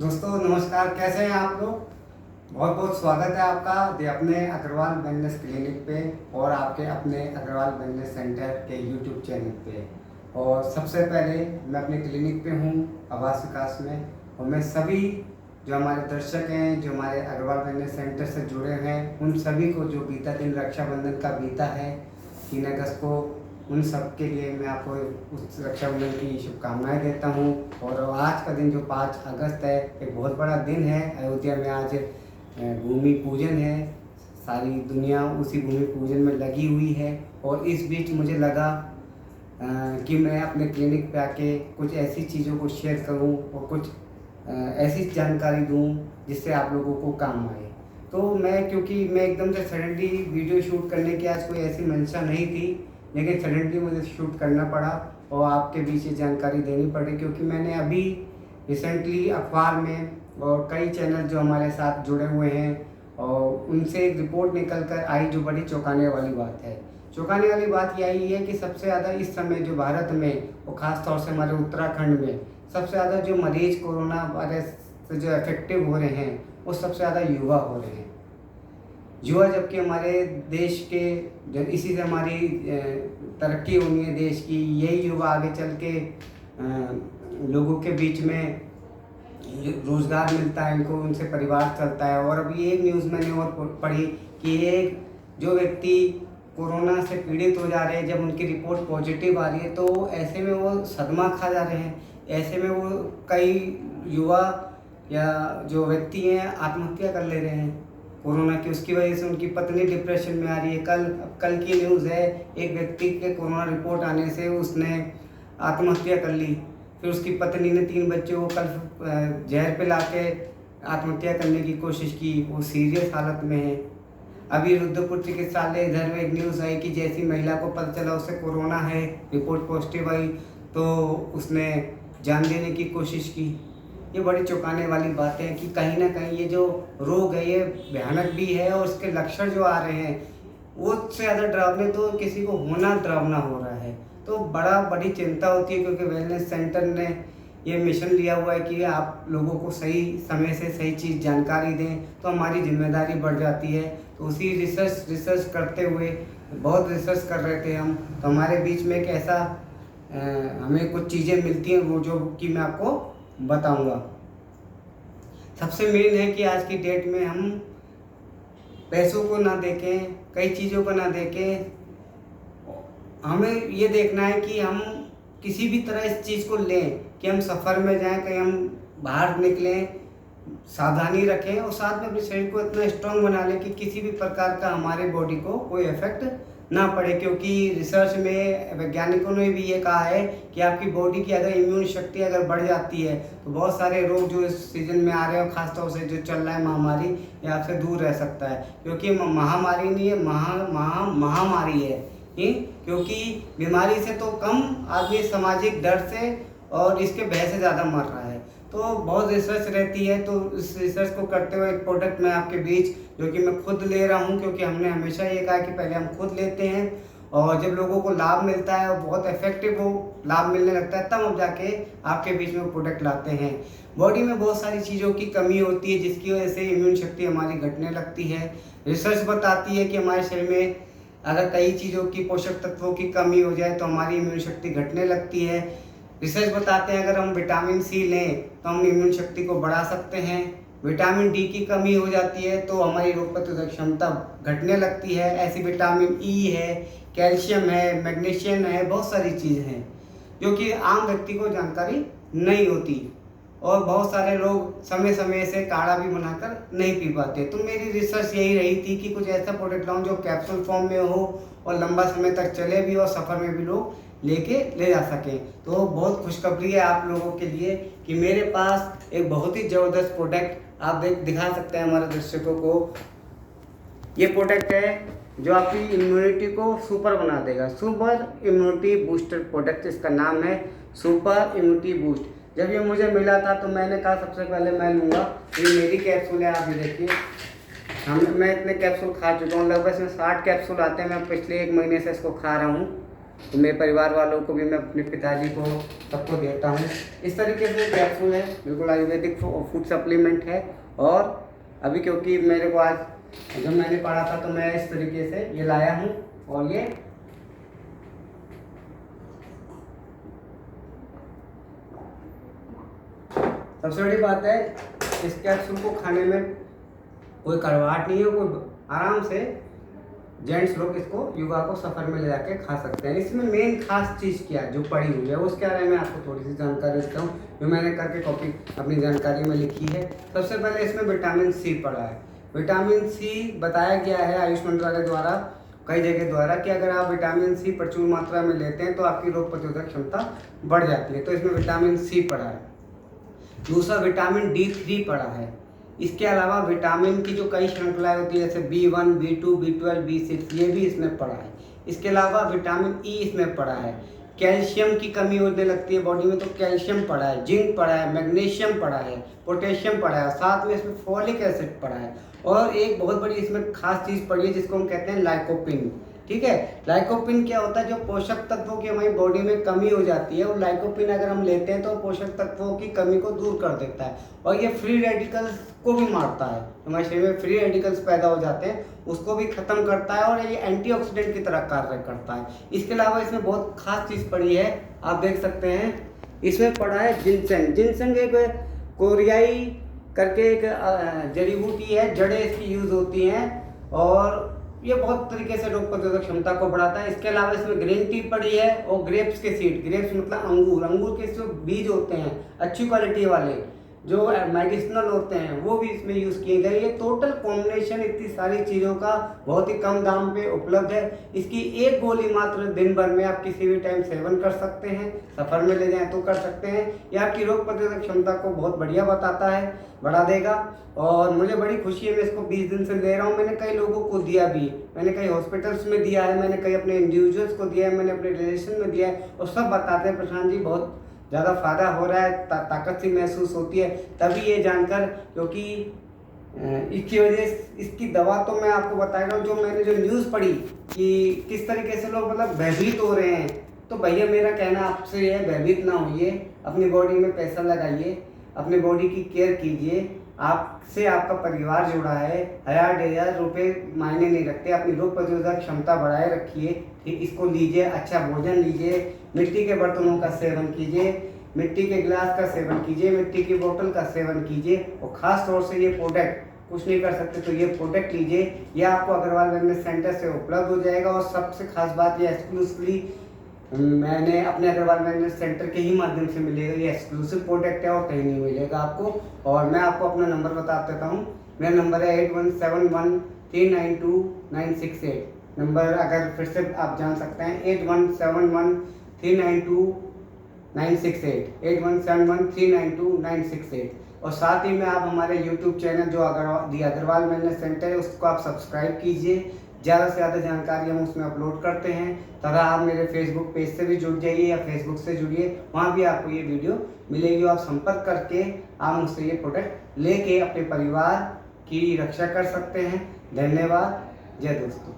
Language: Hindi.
दोस्तों नमस्कार, कैसे हैं आप लोग। बहुत बहुत स्वागत है आपका अपने अग्रवाल वेलनेस क्लिनिक पे और आपके अपने अग्रवाल वेलनेस सेंटर के यूट्यूब चैनल पे। और सबसे पहले मैं अपने क्लिनिक पे हूँ आवास विकास में, और मैं सभी जो हमारे दर्शक हैं, जो हमारे अग्रवाल वेलनेस सेंटर से जुड़े हैं, उन सभी को जो बीता दिन रक्षाबंधन का बीता है 3 अगस्त को, उन सब के लिए मैं आपको उस रक्षाबंधन की शुभकामनाएं देता हूं। और आज का दिन जो 5 अगस्त है, एक बहुत बड़ा दिन है। अयोध्या में आज भूमि पूजन है, सारी दुनिया उसी भूमि पूजन में लगी हुई है। और इस बीच मुझे लगा कि मैं अपने क्लिनिक पे आके कुछ ऐसी चीज़ों को शेयर करूं और कुछ ऐसी जानकारी दूं जिससे आप लोगों को काम आए। तो क्योंकि मैं एकदम से सडनली वीडियो शूट करने की आज कोई ऐसी मंशा नहीं थी, लेकिन सडनली मुझे शूट करना पड़ा और आपके बीच ये जानकारी देनी पड़ी, क्योंकि मैंने अभी रिसेंटली अखबार में और कई चैनल जो हमारे साथ जुड़े हुए हैं और उनसे एक रिपोर्ट निकल कर आई जो बड़ी चौंकाने वाली बात है। चौंकाने वाली बात यही है कि सबसे ज़्यादा इस समय जो भारत में और ख़ास तौर से हमारे उत्तराखंड में सबसे ज़्यादा जो मरीज कोरोना वायरस से जो इफेक्टिव हो रहे हैं वो सबसे ज़्यादा युवा हो रहे हैं। युवा, जबकि हमारे देश के जब इसी से हमारी तरक्की होनी है देश की, यही युवा आगे चल के लोगों के बीच में रोज़गार मिलता है इनको, उनसे परिवार चलता है। और अभी एक न्यूज़ मैंने और पढ़ी कि एक जो व्यक्ति कोरोना से पीड़ित हो जा रहे हैं, जब उनकी रिपोर्ट पॉजिटिव आ रही है तो ऐसे में वो सदमा खा जा रहे हैं। ऐसे में वो कई युवा या जो व्यक्ति हैं आत्महत्या कर ले रहे हैं कोरोना की, उसकी वजह से उनकी पत्नी डिप्रेशन में आ रही है। कल की न्यूज़ है, एक व्यक्ति के कोरोना रिपोर्ट आने से उसने आत्महत्या कर ली। फिर उसकी पत्नी ने 3 बच्चों को कल जहर पिला के आत्महत्या करने की कोशिश की, वो सीरियस हालत में है। अभी रुद्रपुर चिकित्सालय इधर में एक न्यूज़ आई कि जैसी महिला को पता चला उसे कोरोना है, रिपोर्ट पॉजिटिव आई, तो उसने जान देने की कोशिश की। ये बड़ी चौंकाने वाली बातें हैं कि कहीं ना कहीं ये जो रोग है ये भयानक भी है और इसके लक्षण जो आ रहे हैं वो उससे ज़्यादा डरावने, तो किसी को होना डरावना हो रहा है। तो बड़ी चिंता होती है, क्योंकि वेलनेस सेंटर ने ये मिशन लिया हुआ है कि आप लोगों को सही समय से सही चीज़ जानकारी दें, तो हमारी जिम्मेदारी बढ़ जाती है। तो उसी रिसर्च करते हुए बहुत रिसर्च कर रहे थे हम, तो हमारे बीच में एक ऐसा हमें कुछ चीज़ें मिलती हैं वो जो कि मैं आपको बताऊंगा। सबसे मेन है कि आज की डेट में हम पैसों को ना देखें, कई चीज़ों को ना देखें, हमें ये देखना है कि हम किसी भी तरह इस चीज़ को लें कि हम सफ़र में जाएं, कहीं हम बाहर निकलें, सावधानी रखें और साथ में अपने शरीर को इतना स्ट्रांग बना लें कि किसी भी प्रकार का हमारे बॉडी को कोई इफेक्ट ना पड़े। क्योंकि रिसर्च में वैज्ञानिकों ने भी ये कहा है कि आपकी बॉडी की अगर इम्यून शक्ति अगर बढ़ जाती है तो बहुत सारे रोग जो इस सीजन में आ रहे हैं, खासतौर से जो चल रहा है महामारी, ये आपसे दूर रह सकता है। क्योंकि महामारी नहीं है, महामारी है। क्योंकि बीमारी से तो कम आदमी सामाजिक डर से और इसके भय से ज़्यादा मर रहा है। तो बहुत रिसर्च रहती है, तो इस रिसर्च को करते हुए एक प्रोडक्ट मैं आपके बीच, जो कि मैं खुद ले रहा हूं, क्योंकि हमने हमेशा ये कहा कि पहले हम खुद लेते हैं और जब लोगों को लाभ मिलता है और बहुत इफेक्टिव वो लाभ मिलने लगता है, तब हम जाके आपके बीच में प्रोडक्ट लाते हैं। बॉडी में बहुत सारी चीज़ों की कमी होती है जिसकी वजह से इम्यून शक्ति हमारी घटने लगती है। रिसर्च बताती है कि हमारे शरीर में अगर कई चीज़ों की पोषक तत्वों की कमी हो जाए तो हमारी इम्यून शक्ति घटने लगती है। रिसर्च बताते हैं अगर हम विटामिन सी लें तो हम इम्यून शक्ति को बढ़ा सकते हैं। विटामिन डी की कमी हो जाती है तो हमारी रोग प्रतिरोधक क्षमता घटने लगती है। ऐसी विटामिन ई है, कैल्शियम है, मैग्नीशियम है, बहुत सारी चीज़ें हैं जो कि आम व्यक्ति को जानकारी नहीं होती और बहुत सारे लोग समय समय से काढ़ा भी बनाकर नहीं पी पाते। तो मेरी रिसर्च यही रही थी कि कुछ ऐसा प्रोडक्ट लाऊं जो कैप्सूल फॉर्म में हो और लंबा समय तक चले भी और सफ़र में भी लोग लेके ले जा सकें। तो बहुत खुशखबरी है आप लोगों के लिए कि मेरे पास एक बहुत ही ज़बरदस्त प्रोडक्ट आप दिखा सकते हैं हमारे दर्शकों को। ये प्रोडक्ट है जो आपकी इम्यूनिटी को सुपर बना देगा। सुपर इम्यूनिटी बूस्टर प्रोडक्ट इसका नाम है, सुपर इम्यूनिटी बूस्ट। जब ये मुझे मिला था तो मैंने कहा सबसे पहले मैं लूँगा। ये मेरी कैप्सूल है, आप ये देखिए। मैं इतने कैप्सूल खा चुका हूँ, लगभग इसमें 60 कैप्सूल आते हैं। मैं पिछले 1 महीने से इसको खा रहा हूँ। तो मेरे परिवार वालों को भी, मैं अपने पिताजी को, सबको देता हूँ। इस तरीके से कैप्सूल है, बिल्कुल आयुर्वेदिक फूड सप्लीमेंट है। और अभी क्योंकि मेरे को आज जब मैंने पढ़ा था तो मैं इस तरीके से ये लाया हूँ। और ये सबसे बड़ी बात है, इस कैप्सूल को खाने में कोई कड़वाहट नहीं है, कोई आराम से जेंट्स लोग इसको युवा को सफ़र में ले जाके खा सकते हैं। इसमें मेन खास चीज़ क्या है जो पड़ी हुई है, उसके बारे में आपको थोड़ी सी जानकारी देता हूँ जो मैंने करके कॉपी अपनी जानकारी में लिखी है। सबसे पहले इसमें विटामिन सी पड़ा है। विटामिन सी बताया गया है आयुष मंत्रालय द्वारा, कई जगह द्वारा, कि अगर आप विटामिन सी प्रचुर मात्रा में लेते हैं तो आपकी रोग प्रतिरोधक क्षमता बढ़ जाती है। तो इसमें विटामिन सी पड़ा है। दूसरा विटामिन D3 पड़ा है। इसके अलावा विटामिन की जो कई श्रृंखलाएं होती है जैसे B1, B2, B12, B6, ये भी इसमें पड़ा है। इसके अलावा विटामिन ई इसमें पड़ा है। कैल्शियम की कमी होने लगती है बॉडी में तो कैल्शियम पड़ा है, जिंक पड़ा है, मैग्नीशियम पड़ा है, पोटेशियम पड़ा है, साथ में इसमें फॉलिक एसिड पड़ा है। और एक बहुत बड़ी इसमें खास चीज़ पड़ी है जिसको हम कहते हैं लाइकोपिन। ठीक है, लाइकोपिन क्या होता है, जो पोषक तत्वों की हमारी बॉडी में कमी हो जाती है, और लाइकोपिन अगर हम लेते हैं तो पोषक तत्वों की कमी को दूर कर देता है। और ये फ्री रेडिकल्स को भी मारता है, हमारे शरीर में फ्री रेडिकल्स पैदा हो जाते हैं उसको भी खत्म करता है, और ये एंटीऑक्सीडेंट की तरह कार्य करता है। इसके अलावा इसमें बहुत खास चीज़ पड़ी है, आप देख सकते हैं इसमें पड़ा है जिनसेंग। जिनसेंग एक कोरियाई करके एक जड़ी बूटी है, जड़ें इसकी यूज़ होती हैं और ये बहुत तरीके से रोग प्रतिरोधक क्षमता को बढ़ाता है। इसके अलावा इसमें ग्रीन टी पड़ी है और ग्रेप्स के सीड, ग्रेप्स मतलब अंगूर, अंगूर के जो बीज होते हैं अच्छी क्वालिटी वाले जो मेडिसिनल होते हैं वो भी इसमें यूज़ किए गए। ये टोटल कॉम्बिनेशन इतनी सारी चीज़ों का बहुत ही कम दाम पे उपलब्ध है। इसकी एक गोली मात्र दिन भर में आप किसी भी टाइम सेवन कर सकते हैं, सफ़र में ले जाएं तो कर सकते हैं। यह आपकी रोग प्रतिरोधक क्षमता को बहुत बढ़िया बताता है, बढ़ा देगा। और मुझे बड़ी खुशी है, मैं इसको 20 दिन से ले रहा हूँ। मैंने कई लोगों को दिया भी, मैंने कई हॉस्पिटल्स में दिया है, मैंने कई अपने इंडिविजुअल्स को दिया है, मैंने अपने रिलेशन में दिया है, और सब बताते हैं प्रशांत जी बहुत ज़्यादा फ़ायदा हो रहा है, ताकत सी महसूस होती है। तभी ये जानकर, क्योंकि इसकी वजह, इसकी दवा तो मैं आपको बता रहा हूँ, जो मैंने जो न्यूज़ पढ़ी कि किस तरीके से लोग मतलब भयभीत हो रहे हैं, तो भैया मेरा कहना आपसे ये है, भयभीत ना होइए, अपनी बॉडी में पैसा लगाइए, अपनी बॉडी की केयर कीजिए। आपसे आपका परिवार जुड़ा है, 1000-1500 रुपये मायने नहीं रखते। अपनी रोग प्रतिरोधक क्षमता बढ़ाए रखिए, ठीक, इसको लीजिए, अच्छा भोजन लीजिए, मिट्टी के बर्तनों का सेवन कीजिए, मिट्टी के गिलास का सेवन कीजिए, मिट्टी की बोतल का सेवन कीजिए, और ख़ास तौर से ये प्रोडक्ट कुछ नहीं कर सकते तो ये प्रोडक्ट लीजिए। यह आपको अग्रवाल वेलनेस सेंटर से उपलब्ध हो जाएगा। और सबसे खास बात, ये एक्सक्लूसिवली मैंने अपने अग्रवाल वेलनेस सेंटर के ही माध्यम से मिलेगा। ये एक्सक्लूसिव प्रोडक्ट है और कहीं नहीं मिलेगा आपको। और मैं आपको अपना नंबर बता देता हूँ, मेरा नंबर है 8171392968। नंबर अगर फिर से आप जान सकते हैं, 8171392968, 8171392968। और साथ ही में आप हमारे YouTube चैनल जो दी अग्रवाल वेलनेस सेंटर है उसको आप सब्सक्राइब कीजिए। ज़्यादा से ज़्यादा जानकारी हम उसमें अपलोड करते हैं। तथा आप मेरे फेसबुक पेज से भी जुड़ जाइए या फेसबुक से जुड़िए, वहाँ भी आपको ये वीडियो मिलेगी। आप संपर्क करके आप मुझसे ये प्रोडक्ट लेके अपने परिवार की रक्षा कर सकते हैं। धन्यवाद। जय दोस्तों।